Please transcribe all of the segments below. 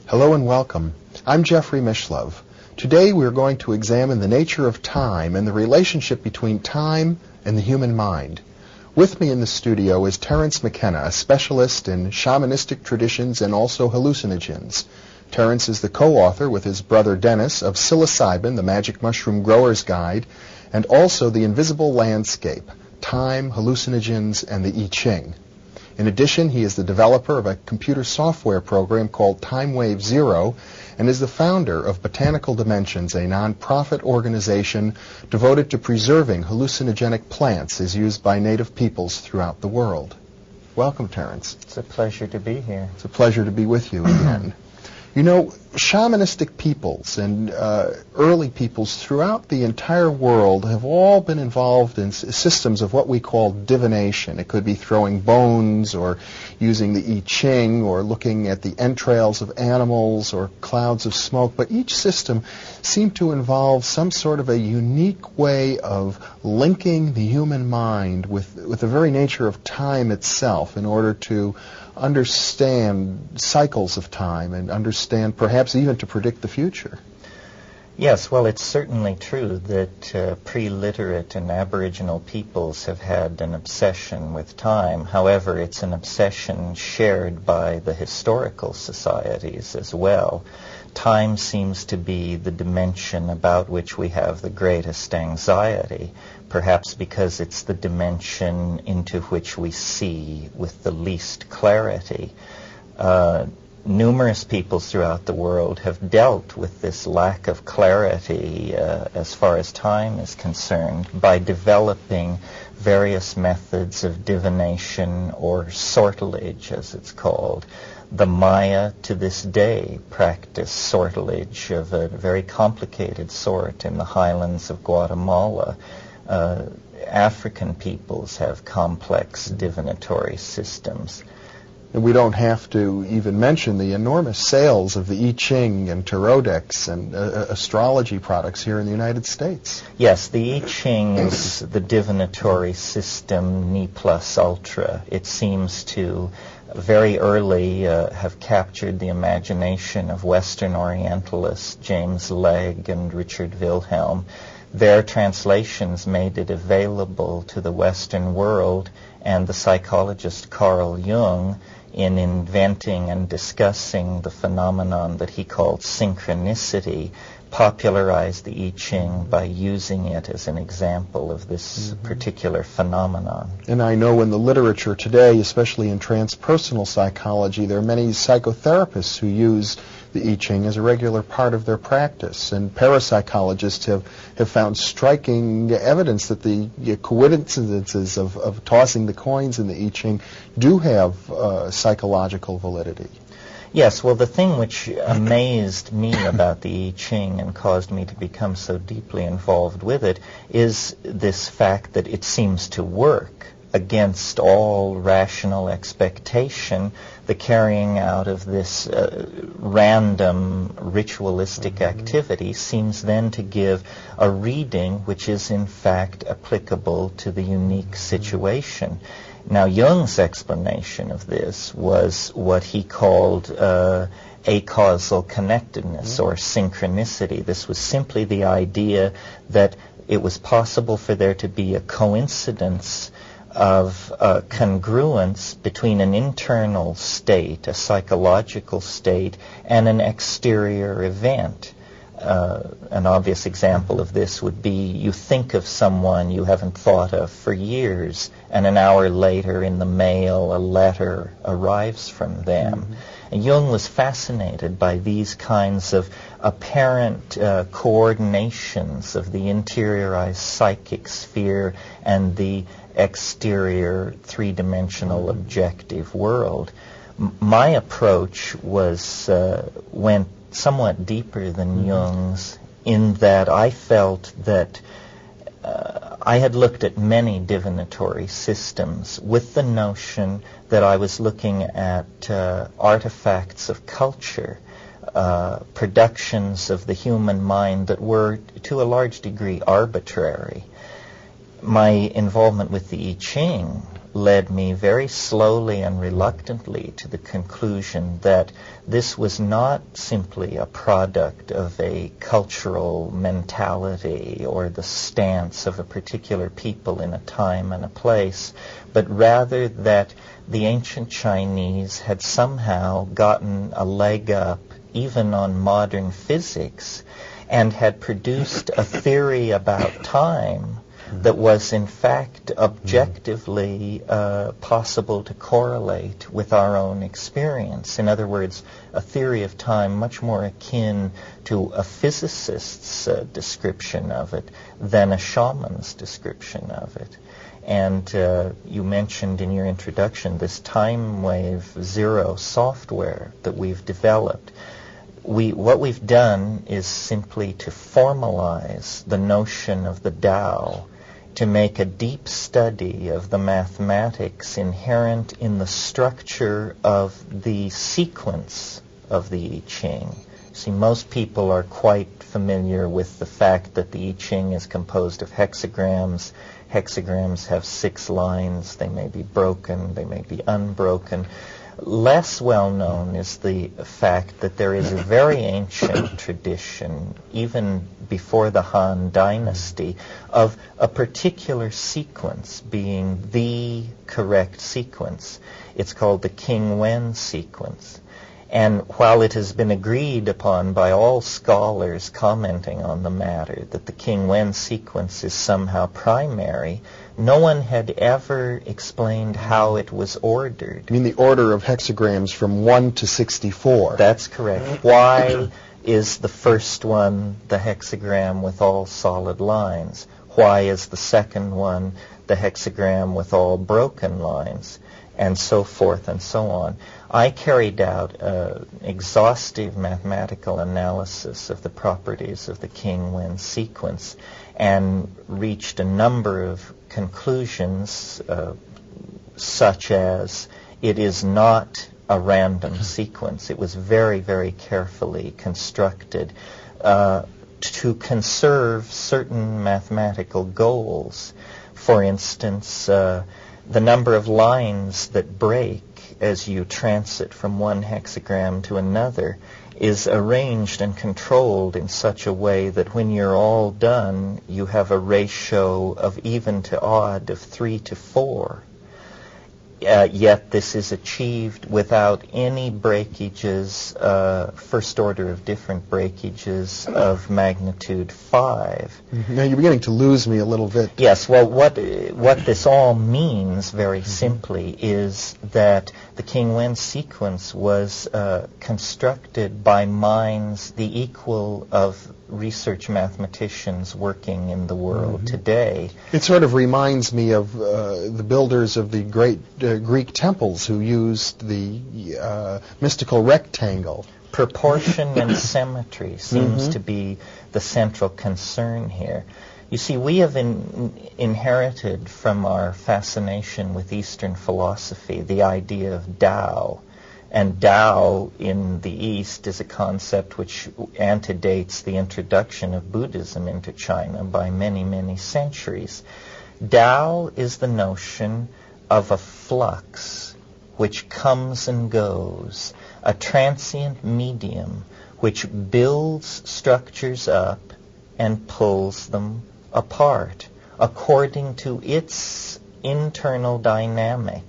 Hello and welcome. I'm Jeffrey Mishlove. Today we're going to examine the nature of time and the relationship between time and the human mind. With me in the studio is Terrance Mckenna, a specialist in shamanistic traditions and also hallucinogens. Terrance is the co-author with his brother Dennis of Psilocybin, the Magic Mushroom Grower's Guide, and also The Invisible Landscape, Time, Hallucinogens, and the I Ching. In addition, he is the developer of a computer software program called TimeWave Zero and is the founder of Botanical Dimensions, a non-profit organization devoted to preserving hallucinogenic plants as used by native peoples throughout the world. Welcome, Terrance. It's a pleasure to be here. It's a pleasure to be with you again. You know, shamanistic peoples and early peoples throughout the entire world have all been involved in systems of what we call divination. It could be throwing bones or using the I Ching or looking at the entrails of animals or clouds of smoke, but each system seemed to involve some sort of a unique way of linking the human mind with the very nature of time itself in order to understand cycles of time and understand perhaps even to predict the future. Yes, well, it's certainly true that pre-literate and Aboriginal peoples have had an obsession with time. However, it's an obsession shared by the historical societies as well. Time seems to be the dimension about which we have the greatest anxiety, perhaps because it's the dimension into which we see with the least clarity. Numerous peoples throughout the world have dealt with this lack of clarity as far as time is concerned by developing various methods of divination or sortilege, as it's called. The Maya to this day practice sortilege of a very complicated sort in the highlands of Guatemala. African peoples have complex divinatory systems. And we don't have to even mention the enormous sales of the I Ching and Tarodex and astrology products here in the United States. Yes, the I Ching is the divinatory system ne plus ultra. It seems to very early have captured the imagination of Western Orientalists James Legge and Richard Wilhelm. Their translations made it available to the Western world, and the psychologist Carl Jung, in inventing and discussing the phenomenon that he called synchronicity, popularized the I Ching by using it as an example of this particular phenomenon. And I know in the literature today, especially in transpersonal psychology, there are many psychotherapists who use the I Ching as a regular part of their practice. And parapsychologists have found striking evidence that the coincidences of tossing the coins in the I Ching do have psychological validity. Yes, well, the thing which amazed me about the I Ching and caused me to become so deeply involved with it is this fact that it seems to work against all rational expectation. The carrying out of this random ritualistic activity seems then to give a reading which is in fact applicable to the unique situation. Now, Jung's explanation of this was what he called acausal connectedness or synchronicity. This was simply the idea that it was possible for there to be a coincidence of congruence between an internal state, a psychological state, and an exterior event. An obvious example of this would be you think of someone you haven't thought of for years, and an hour later in the mail a letter arrives from them. And Jung was fascinated by these kinds of apparent coordinations of the interiorized psychic sphere and the exterior three-dimensional objective world. My approach went somewhat deeper than Jung's in that I felt that I had looked at many divinatory systems with the notion that I was looking at artifacts of culture, productions of the human mind that were to a large degree arbitrary. My involvement with the I Ching led me very slowly and reluctantly to the conclusion that this was not simply a product of a cultural mentality or the stance of a particular people in a time and a place, but rather that the ancient Chinese had somehow gotten a leg up even on modern physics and had produced a theory about time that was in fact objectively possible to correlate with our own experience. In other words, a theory of time much more akin to a physicist's description of it than a shaman's description of it. And you mentioned in your introduction this time wave zero software that we've developed. What we've done is simply to formalize the notion of the Tao, to make a deep study of the mathematics inherent in the structure of the sequence of the I Ching. See, most people are quite familiar with the fact that the I Ching is composed of hexagrams. Hexagrams have 6 lines. They may be broken, they may be unbroken. Less well known is the fact that there is a very ancient tradition, even before the Han Dynasty, of a particular sequence being the correct sequence. It's called the King Wen sequence. And while it has been agreed upon by all scholars commenting on the matter that the King Wen sequence is somehow primary, no one had ever explained how it was ordered. You mean the order of hexagrams from 1 to 64? That's correct. Why is the first one the hexagram with all solid lines? Why is the second one the hexagram with all broken lines? And so forth and so on. I carried out an exhaustive mathematical analysis of the properties of the King Wen sequence and reached a number of conclusions such as it is not a random sequence. It was very, very carefully constructed to conserve certain mathematical goals. For instance, the number of lines that break as you transit from one hexagram to another is arranged and controlled in such a way that when you're all done, you have a ratio of even to odd of 3 to 4. Yet this is achieved without any breakages, first order of different breakages of magnitude 5. Now you're beginning to lose me a little bit. Yes, well, what this all means very simply is that the King Wen sequence was constructed by minds the equal of research mathematicians working in the world today. It sort of reminds me of the builders of the great Greek temples who used the mystical rectangle. Proportion and symmetry seems to be the central concern here. You see, we have inherited from our fascination with Eastern philosophy the idea of Tao. And Tao in the East is a concept which antedates the introduction of Buddhism into China by many, many centuries. Tao is the notion of a flux which comes and goes, a transient medium which builds structures up and pulls them apart according to its internal dynamic.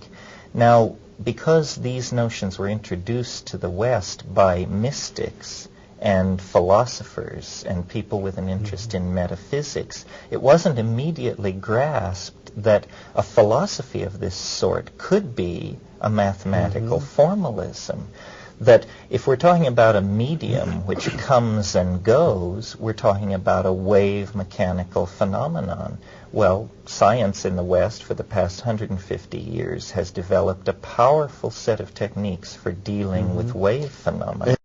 Now, because these notions were introduced to the West by mystics and philosophers and people with an interest in metaphysics, it wasn't immediately grasped that a philosophy of this sort could be a mathematical formalism. That if we're talking about a medium which comes and goes, we're talking about a wave mechanical phenomenon. Well, science in the West for the past 150 years has developed a powerful set of techniques for dealing with wave phenomena.